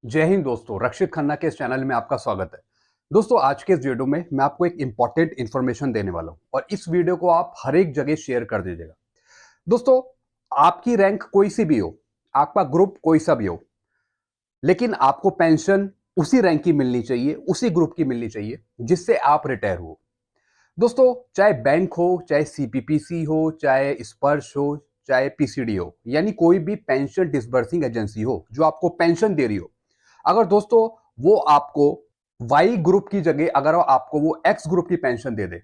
जय हिंद दोस्तों, रक्षित खन्ना के इस चैनल में आपका स्वागत है। दोस्तों, आज के इस वीडियो में मैं आपको एक इंपॉर्टेंट इन्फॉर्मेशन देने वाला हूं और इस वीडियो को आप हर एक जगह शेयर कर दीजिएगा। दोस्तों, आपकी रैंक कोई सी भी हो, आपका ग्रुप कोई सा भी हो, लेकिन आपको पेंशन उसी रैंक की मिलनी चाहिए, उसी ग्रुप की मिलनी चाहिए जिससे आप रिटायर हो। दोस्तों, चाहे बैंक हो, चाहे सीपीपीसी हो, चाहे स्पर्श हो, चाहे पीसीडी हो, यानी कोई भी पेंशन डिसबर्सिंग एजेंसी हो जो आपको पेंशन दे रही हो, अगर दोस्तों वो आपको वाई ग्रुप की जगह अगर आपको वो एक्स ग्रुप की पेंशन दे दे,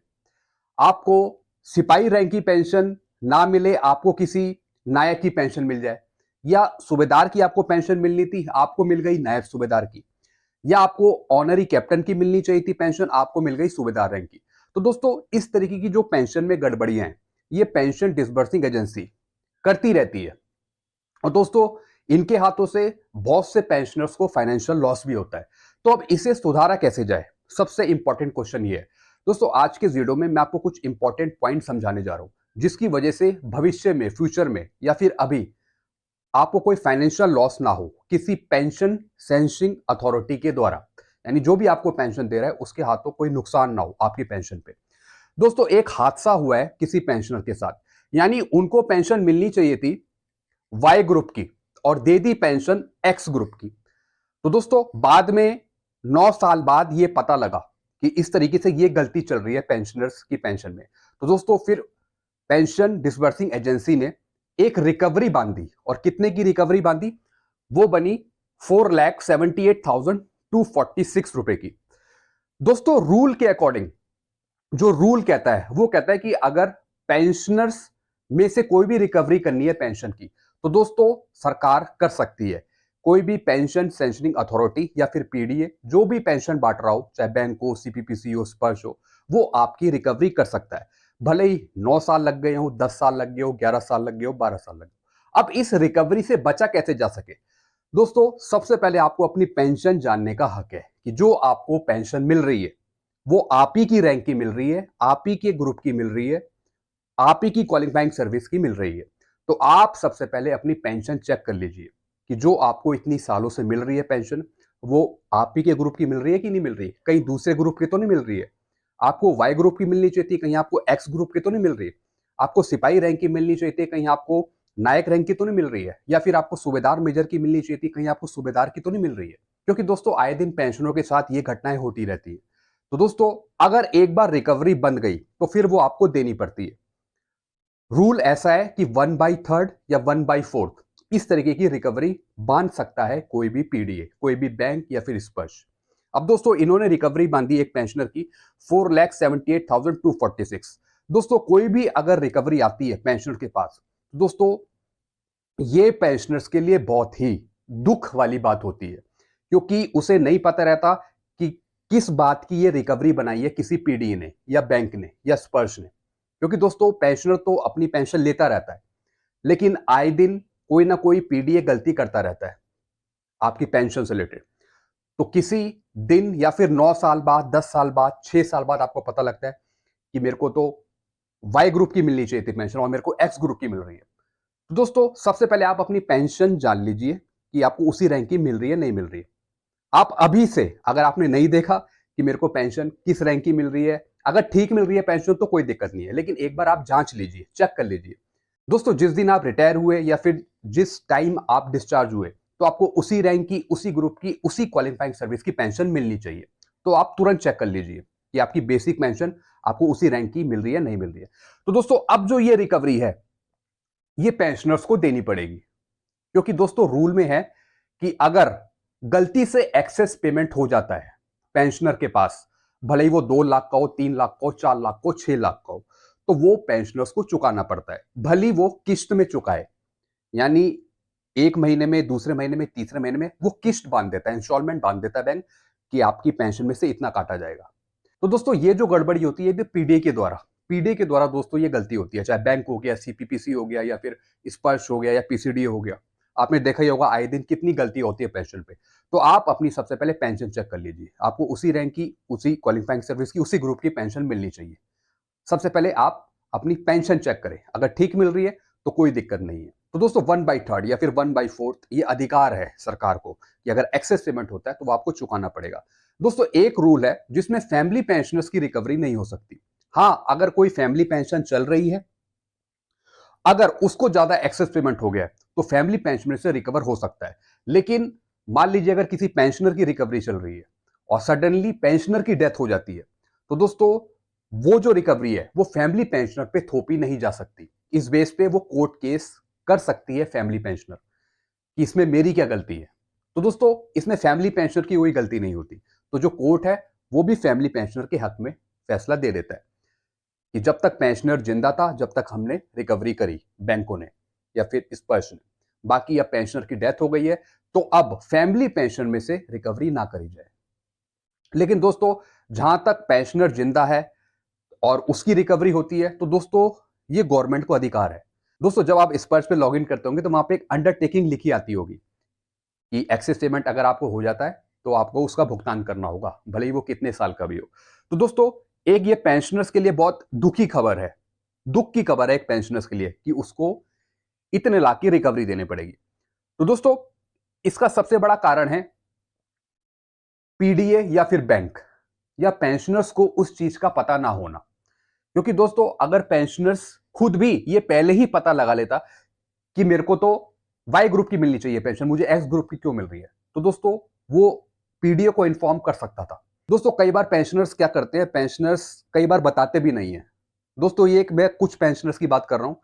आपको सिपाही रैंक की पेंशन ना मिले, आपको किसी नायक की पेंशन मिल जाए, या सूबेदार की आपको पेंशन मिलनी थी, आपको मिल गई नायब सूबेदार की, या आपको ऑनरी कैप्टन की मिलनी चाहिए थी पेंशन, आपको मिल गई सूबेदार रैंक की। तो दोस्तों, इस तरीके की जो पेंशन में गड़बड़ियां हैं, ये पेंशन डिसबर्सिंग एजेंसी करती रहती है। और दोस्तों, इनके हाथों से बहुत से पेंशनर्स को फाइनेंशियल लॉस भी होता है। तो अब इसे सुधारा कैसे जाए, सबसे इंपॉर्टेंट क्वेश्चन ये है। दोस्तों, आज के वीडियो में मैं आपको कुछ इंपॉर्टेंट पॉइंट समझाने जा रहा हूं जिसकी वजह से भविष्य में, फ्यूचर में, या फिर अभी आपको कोई फाइनेंशियल लॉस ना हो किसी पेंशन सेंसिंग अथॉरिटी के द्वारा, यानी जो भी आपको पेंशन दे रहा है उसके हाथों कोई नुकसान ना हो आपकी पेंशन पे। दोस्तों, एक हादसा हुआ है किसी पेंशनर के साथ, यानी उनको पेंशन मिलनी चाहिए थी वाई ग्रुप की और दे दी पेंशन एक्स ग्रुप की। तो दोस्तों, बाद में 9 साल बाद ये पता लगा कि इस तरीके से ये गलती चल रही है पेंशनर्स की पेंशन में। तो दोस्तों, फिर पेंशन डिसबर्सिंग एजेंसी ने एक रिकवरी बांधी, और कितने की रिकवरी बांधी? वो बनी 4,78,246 रुपए की। दोस्तों, रूल के अकॉर्डिंग जो रूल कहता है वो कहता है कि अगर पेंशनर्स में से कोई भी रिकवरी करनी है पेंशन की, तो दोस्तों सरकार कर सकती है। कोई भी पेंशन सेंशनिंग अथॉरिटी या फिर पीडीए जो भी पेंशन बांट रहा हो, चाहे बैंक हो, सीपीपीसी हो, स्पर्श हो, वो आपकी रिकवरी कर सकता है। भले ही 9 साल लग गए हो, 10 साल लग गए हो, 11 साल लग गए हो, 12 साल लग गए हो। अब इस रिकवरी से बचा कैसे जा सके? दोस्तों, सबसे पहले आपको अपनी पेंशन जानने का हक है कि जो आपको पेंशन मिल रही है वो आप ही की रैंक की मिल रही है, आप ही के ग्रुप की मिल रही है, आप ही की क्वालिफाइंग सर्विस की मिल रही है। तो आप सबसे पहले अपनी पेंशन चेक कर लीजिए कि जो आपको इतनी सालों से मिल रही है पेंशन, वो आप ही के ग्रुप की मिल रही है कि नहीं मिल रही है, कहीं दूसरे ग्रुप की तो नहीं मिल रही है। आपको वाई ग्रुप की मिलनी चाहिए थी, कहीं आपको एक्स ग्रुप की तो नहीं मिल रही है। आपको सिपाही रैंक की मिलनी चाहिए थी, कहीं आपको नायक रैंक की तो नहीं मिल रही है, या फिर आपको सूबेदार मेजर की मिलनी चाहिए थी, कहीं आपको सूबेदार की तो नहीं मिल रही है। क्योंकि दोस्तों, आए दिन पेंशनों के साथ ये घटनाएं होती रहती है। तो दोस्तों, अगर एक बार रिकवरी बंद गई तो फिर वो आपको देनी पड़ती है। रूल ऐसा है कि 1/3 या 1/4 इस तरीके की रिकवरी बांध सकता है कोई भी पीडीए, कोई भी बैंक या फिर स्पर्श। अब दोस्तों, इन्होंने रिकवरी बांधी एक पेंशनर की 4,78,246। दोस्तों, कोई भी अगर रिकवरी आती है पेंशनर के पास, दोस्तों ये पेंशनर्स के लिए बहुत ही दुख वाली बात होती है, क्योंकि उसे नहीं पता रहता कि किस बात की ये रिकवरी बनाई है किसी पीडीए ने या बैंक ने या स्पर्श ने। क्योंकि दोस्तों, पेंशनर तो अपनी पेंशन लेता रहता है, लेकिन आए दिन कोई ना कोई पीडीए गलती करता रहता है आपकी पेंशन से रिलेटेड। तो किसी दिन या फिर 9 साल बाद, 10 साल बाद, 6 साल बाद आपको पता लगता है कि मेरे को तो वाई ग्रुप की मिलनी चाहिए थी पेंशन और मेरे को एक्स ग्रुप की मिल रही है। तो दोस्तों, सबसे पहले आप अपनी पेंशन जान लीजिए कि आपको उसी रैंक की मिल रही है, नहीं मिल रही है। आप अभी से, अगर आपने नहीं देखा कि मेरे को पेंशन किस रैंक की मिल रही है, अगर ठीक मिल रही है पेंशन तो कोई दिक्कत नहीं है, लेकिन एक बार आप जांच लीजिए, चेक कर लीजिए। दोस्तों, जिस दिन आप रिटायर हुए या फिर जिस टाइम आप डिस्चार्ज हुए, तो आपको उसी रैंक की, उसी ग्रुप की, उसी क्वालिफाइंग सर्विस की पेंशन मिलनी चाहिए। तो आप तुरंत चेक कर लीजिए कि आपकी बेसिक पेंशन आपको उसी रैंक की मिल रही है, नहीं मिल रही है। तो दोस्तों, अब जो ये रिकवरी है, ये पेंशनर्स को देनी पड़ेगी, क्योंकि दोस्तों रूल में है कि अगर गलती से एक्सेस पेमेंट हो जाता है पेंशनर के पास, भले ही वो 2 लाख का हो, 3 लाख का हो, 4 लाख का हो, 6 लाख का हो, तो वो पेंशनर्स को चुकाना पड़ता है, भले ही वो किस्त में चुकाए। यानी एक महीने में, दूसरे महीने में, तीसरे महीने में वो किस्त बांध देता है, इंस्टॉलमेंट बांध देता है बैंक कि आपकी पेंशन में से इतना काटा जाएगा। तो दोस्तों, ये जो गड़बड़ी होती है पीडीए के द्वारा, पीडीए के द्वारा दोस्तों ये गलती होती है, चाहे बैंक हो गया, सीपीपीसी हो गया, या फिर स्पर्श हो गया, या पीसीडी हो गया। आपने देखा ही होगा आए दिन कितनी गलती होती है पेंशन पे। तो आप अपनी सबसे पहले पेंशन चेक कर लीजिए, आपको उसी रैंक की, उसी क्वालिफाइंग सर्विस की, उसी ग्रुप की पेंशन मिलनी चाहिए। सबसे पहले आप अपनी पेंशन चेक करें, अगर ठीक मिल रही है तो कोई दिक्कत नहीं है। तो दोस्तों 1/3 या फिर 1/4 ये अधिकार है सरकार को कि अगर एक्सेस पेमेंट होता है तो वो आपको चुकाना पड़ेगा। दोस्तों एक रूल है जिसमें फैमिली पेंशनर्स की रिकवरी नहीं हो सकती। हाँ, अगर कोई फैमिली पेंशन चल रही है, अगर उसको ज्यादा एक्सेस पेमेंट हो गया है तो फैमिली पेंशनर से रिकवर हो सकता है। लेकिन मान लीजिए अगर किसी पेंशनर की रिकवरी चल रही है और सडनली पेंशनर की डेथ हो जाती है, तो दोस्तों वो जो रिकवरी है वो फैमिली पेंशनर पे थोपी नहीं जा सकती। इस बेस पे वो कोर्ट केस कर सकती है फैमिली पेंशनर कि इसमें मेरी क्या गलती है। तो दोस्तों इसमें फैमिली पेंशनर की कोई गलती नहीं होती। तो जो कोर्ट है वो भी फैमिली पेंशनर के हक में फैसला दे देता है कि जब तक पेंशनर जिंदा था, जब तक हमने रिकवरी करी बैंकों ने या फिर इस पर्सन ने, बाकी अब पेंशनर की डेथ हो गई है तो अब फैमिली पेंशन में से रिकवरी ना करी जाए। लेकिन दोस्तों जहां तक पेंशनर जिंदा है और उसकी रिकवरी होती है तो दोस्तों ये गवर्नमेंट को अधिकार है। दोस्तों जब आप स्पर्श पे लॉगिन करते होंगे तो वहां पे एक अंडरटेकिंग लिखी आती होगी कि एक्सेस पेमेंट अगर आपको हो जाता है तो आपको उसका भुगतान करना होगा, भले ही वो कितने साल का भी हो। तो दोस्तों एक ये पेंशनर्स के लिए बहुत दुखी खबर है, दुख की खबर है एक पेंशनर्स के लिए कि उसको इतने लाख की रिकवरी देनी पड़ेगी। तो दोस्तों इसका सबसे बड़ा कारण है पीडीए या फिर बैंक या पेंशनर्स को उस चीज का पता ना होना। क्योंकि दोस्तों अगर पेंशनर्स खुद भी ये पहले ही पता लगा लेता कि मेरे को तो वाई ग्रुप की मिलनी चाहिए पेंशन, मुझे एक्स ग्रुप की क्यों मिल रही है, तो दोस्तों वो पीडीए को इन्फॉर्म कर सकता था। दोस्तों कई बार पेंशनर्स क्या करते हैं, पेंशनर्स कई बार बताते भी नहीं है। दोस्तों ये एक मैं कुछ पेंशनर्स की बात कर रहा हूं।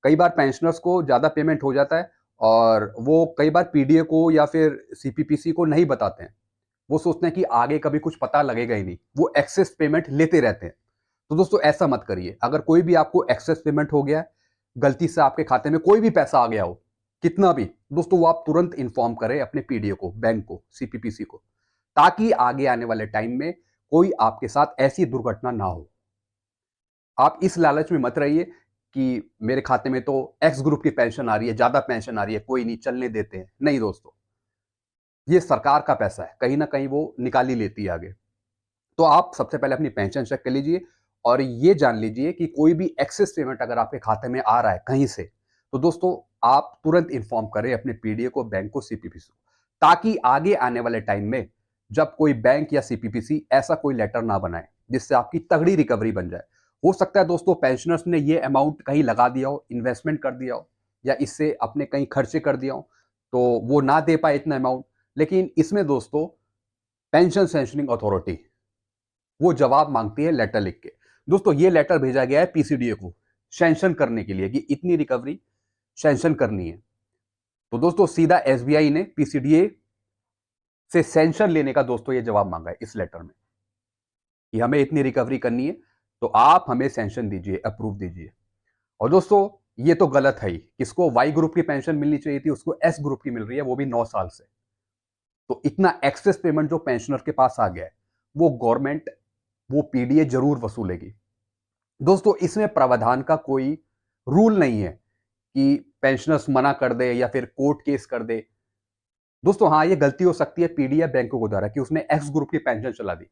कई बार पेंशनर्स को ज्यादा पेमेंट हो जाता है और वो कई बार पीडीए को या फिर सीपीपीसी को नहीं बताते हैं। वो सोचते हैं कि आगे कभी कुछ पता लगेगा ही नहीं, वो एक्सेस पेमेंट लेते रहते हैं। तो दोस्तों ऐसा मत करिए। अगर कोई भी आपको एक्सेस पेमेंट हो गया है, गलती से आपके खाते में कोई भी पैसा आ गया हो, कितना भी, दोस्तों वो आप तुरंत इन्फॉर्म करें अपने पीडीए को, बैंक को, सीपीपीसी को, ताकि आगे आने वाले टाइम में कोई आपके साथ ऐसी दुर्घटना ना हो। आप इस लालच में मत रहिए कि मेरे खाते में तो एक्स ग्रुप की पेंशन आ रही है, ज्यादा पेंशन आ रही है, कोई नहीं, चलने देते हैं। नहीं दोस्तों, ये सरकार का पैसा है, कहीं ना कहीं वो निकाल ही लेती है आगे। तो आप सबसे पहले अपनी पेंशन चेक कर लीजिए और ये जान लीजिए कि कोई भी एक्सेस पेमेंट अगर आपके खाते में आ रहा है कहीं से, तो दोस्तों आप तुरंत इन्फॉर्म करें अपने पीडीए को, बैंक को, सीपीपीसी को, ताकि आगे आने वाले टाइम में जब कोई बैंक या सीपीपीसी ऐसा कोई लेटर ना बनाए जिससे आपकी तगड़ी रिकवरी बन जाए। हो सकता है दोस्तों पेंशनर्स ने ये अमाउंट कहीं लगा दिया हो, इन्वेस्टमेंट कर दिया हो या इससे अपने कहीं खर्चे कर दिया हो, तो वो ना दे पाए इतना अमाउंट। लेकिन इसमें दोस्तों पेंशन सेंशनिंग अथॉरिटी वो जवाब मांगती है लेटर लिख के। दोस्तों ये लेटर भेजा गया है पीसीडीए को सैंक्शन करने के लिए कि इतनी रिकवरी सैंक्शन करनी है। तो दोस्तों सीधा एसबीआई ने पीसीडीए से सैंक्शन लेने का दोस्तों ये जवाब मांगा है इस लेटर में कि हमें इतनी रिकवरी करनी है तो आप हमें सैंक्शन दीजिए, अप्रूव दीजिए। और दोस्तों ये तो गलत है ही, किसको वाई ग्रुप की पेंशन मिलनी चाहिए थी उसको एस ग्रुप की मिल रही है, वो भी 9 साल से। तो इतना एक्सेस पेमेंट जो पेंशनर के पास आ गया है वो गवर्नमेंट वो पीडीए जरूर वसूलेगी। दोस्तों इसमें प्रावधान का कोई रूल नहीं है कि पेंशनर्स मना कर दे या फिर कोर्ट केस कर दे। दोस्तों हाँ ये गलती हो सकती है पीडीए बैंकों के द्वारा कि उसने एक्स ग्रुप की पेंशन चला दी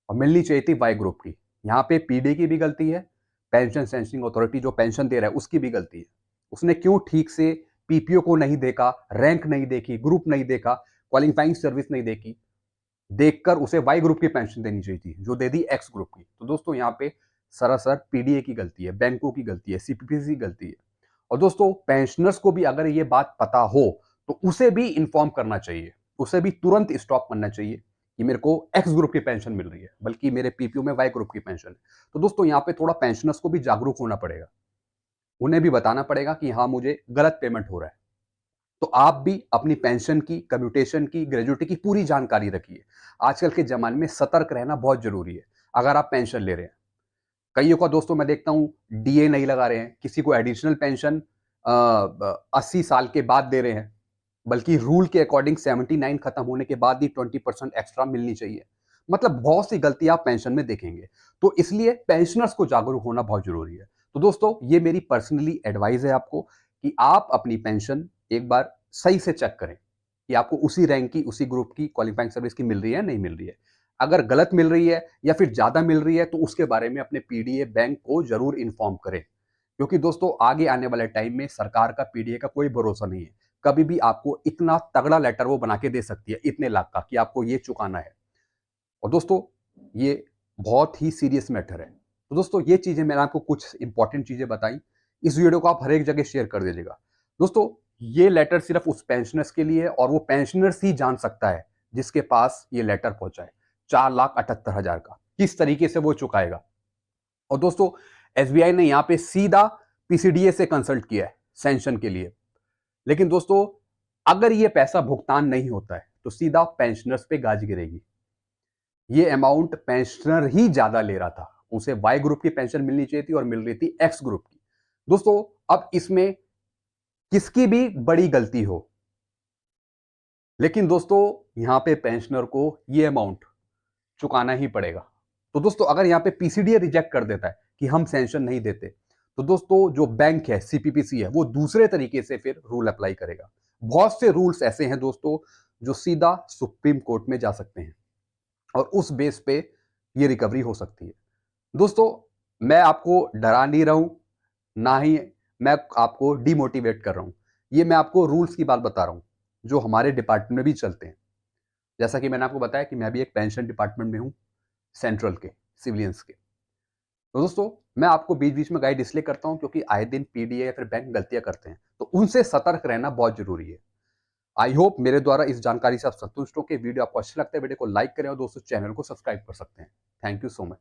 और मिलनी चाहिए थी वाई ग्रुप की। यहाँ पे पीडीए की भी गलती है, पेंशन सेंसिंग अथॉरिटी जो पेंशन दे रहा है उसकी भी गलती है। उसने क्यों ठीक से पीपीओ को नहीं देखा, रैंक नहीं देखी, ग्रुप नहीं देखा, क्वालिफाइंग सर्विस नहीं देखी, देखकर उसे वाई ग्रुप की पेंशन देनी चाहिए थी जो दे दी एक्स ग्रुप की। तो दोस्तों यहाँ पे सरासर पीडीए की गलती है, बैंकों की गलती है, सीपीपीसी की गलती है। और दोस्तों पेंशनर्स को भी अगर ये बात पता हो तो उसे भी इंफॉर्म करना चाहिए, उसे भी तुरंत स्टॉप करना चाहिए कि मेरे को एक्स ग्रुप की पेंशन मिल रही है बल्कि मेरे पीपीओ में वाई ग्रुप की पेंशन है। तो दोस्तों यहाँ पे थोड़ा पेंशनर्स को भी जागरूक होना पड़ेगा, उन्हें भी बताना पड़ेगा कि हाँ मुझे गलत पेमेंट हो रहा है। तो आप भी अपनी पेंशन की, कम्यूटेशन की, ग्रेजुएटी की पूरी जानकारी रखिए। आजकल के ज़माने में सतर्क रहना बहुत ज़रूरी है। अगर आप पेंशन ले रहे हैं, कईयों का दोस्तों मैं देखता हूँ डीए नहीं लगा रहे हैं, किसी को एडिशनल पेंशन 80 साल के बाद दे रहे हैं, बल्कि रूल के अकॉर्डिंग 79 खत्म होने के बाद ही 20% एक्स्ट्रा मिलनी चाहिए। मतलब बहुत सी गलती आप पेंशन में देखेंगे। तो इसलिए पेंशनर्स को जागरूक होना बहुत जरूरी है। तो दोस्तों ये मेरी पर्सनली एडवाइस है आपको कि आप अपनी पेंशन एक बार सही से चेक करें कि आपको उसी रैंक की, उसी ग्रुप की, क्वालिफाइंग सर्विस की मिल रही है नहीं मिल रही है। अगर गलत मिल रही है या फिर ज्यादा मिल रही है तो उसके बारे में अपने पीडीए बैंक को जरूर इन्फॉर्म करें, क्योंकि दोस्तों आगे आने वाले टाइम में सरकार का पीडीए का कोई भरोसा नहीं है। कभी भी आपको इतना तगड़ा लेटर वो बना के दे सकती है इतने लाख का कि आपको ये चुकाना है। और दोस्तों ये बहुत ही सीरियस मैटर है। तो दोस्तों ये चीजें मैंने आपको कुछ इंपॉर्टेंट चीजें बताई। इस वीडियो को आप हर एक जगह शेयर कर दीजिएगा। दोस्तों ये लेटर सिर्फ उस पेंशनर्स के लिए है और वो पेंशनर्स ही जान सकता है जिसके पास ये लेटर पहुंचा है 4,78,000 का, किस तरीके से वो चुकाएगा। और दोस्तों एसबीआई ने यहां पे सीधा पीसीडीए से कंसल्ट किया है सैंक्शन के लिए। लेकिन दोस्तों अगर ये पैसा भुगतान नहीं होता है तो सीधा पेंशनर्स पे गाज गिरेगी। ये अमाउंट पेंशनर ही ज्यादा ले रहा था, उसे वाई ग्रुप की पेंशन मिलनी चाहिए थी और मिल रही थी एक्स ग्रुप की। दोस्तों अब इसमें किसकी भी बड़ी गलती हो, लेकिन दोस्तों यहां पे पेंशनर को ये अमाउंट चुकाना ही पड़ेगा। तो दोस्तों अगर यहां पे पीसीडीए रिजेक्ट कर देता है कि हम सैंक्शन नहीं देते, तो दोस्तों जो बैंक है सीपीपीसी है वो दूसरे तरीके से फिर रूल अप्लाई करेगा। बहुत से रूल्स ऐसे हैं दोस्तों जो सीधा सुप्रीम कोर्ट में जा सकते हैं और उस बेस पे ये रिकवरी हो सकती है। दोस्तों मैं आपको डरा नहीं रहा हूं, ना ही मैं आपको डिमोटिवेट कर रहा हूं। ये मैं आपको रूल्स की बात बता रहा हूं जो हमारे डिपार्टमेंट में भी चलते हैं। जैसा कि मैंने आपको बताया कि मैं भी एक पेंशन डिपार्टमेंट में हूं, सेंट्रल के, सिविलियंस के। तो दोस्तों मैं आपको बीच बीच में गाइड इसलिए करता हूं क्योंकि आए दिन पीडीए या फिर बैंक गलतियां करते हैं, तो उनसे सतर्क रहना बहुत जरूरी है। आई होप मेरे द्वारा इस जानकारी से आप संतुष्ट हो। के वीडियो आपको अच्छा लगता है वीडियो को लाइक करें और दोस्तों चैनल को सब्सक्राइब कर सकते हैं। Thank you so much.